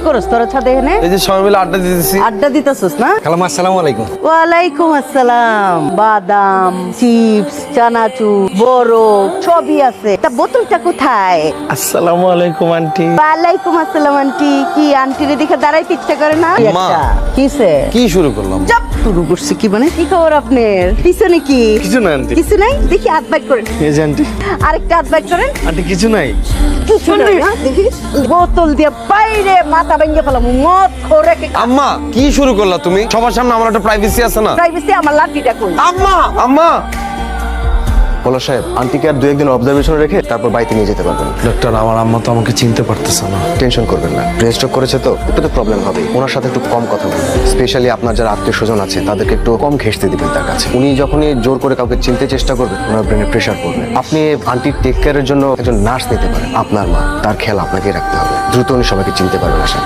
করছ তোরা ছাদে এখানে? এই যে সবাই মিলে আড্ডা দিতেছি। আড্ডা দিতেছস না? খালাম্মা আসসালামু আলাইকুম। ওয়ালাইকুম আসসালাম। বাদাম, চিপস, চানাচুর, বরফ সবই আছে। তা বোতলটা কোথায়? আসসালামু আলাইকুম আন্টি। ওয়ালাইকুম আসসালাম আন্টি। কি আন্টিরে দেখে দাঁড়াইতে ইচ্ছা করে না? মা। কিসে? কি শুরু করলাম? চাপ শুরু করছে কি মানে? কি খবর আপনার? পিছনে কি? কিছু না আন্টি। কিছু নাই? দেখি হাত বাইক করেন। এই যে আন্টি। আরেকটা হাত বাইক করেন। আন্টি কিছু নাই। কিছু নাই না? দেখি বোতল দিয়ে বাইরে মাথা ভেঙে ফেলাম। মদ খোরে কে আম্মা কি শুরু করলা তুমি? সবার সামনে আমার একটা প্রাইভেসি আছে না? প্রাইভেসি আমার লাঠিটা কই? আম্মা আম্মা। পলাশ সাহেব, আন্টিকে আর 2-1 দিন অবজারভেশনে রেখে তারপর বাড়িতে নিয়ে যেতে পারবেন। ডাক্তার আমার আম্মা তো আমাকে চিনতে পারতেছে না। টেনশন করবেন না, ব্রেন স্ট্রোক করেছে তো একটু তো প্রবলেম হবে। ওনার সাথে একটু কম কথা বলুন। স্পেশালি আপনার যারা আত্মীয় স্বজন আছে তাদেরকে একটু কম ঘেঁষতে দিবেন তার কাছে। উনি যখনই জোর করে কাউকে চিনতে চেষ্টা করবেন ওনার ব্রেনে প্রেশার পড়বে। আপনি আন্টির টেক কেয়ারের জন্য একজন নার্স নিতে পারেন। আপনার মা, তার খেয়াল আপনাকে রাখতে হবে। দ্রুত উনি সবাইকে চিনতে পারবেন। আশা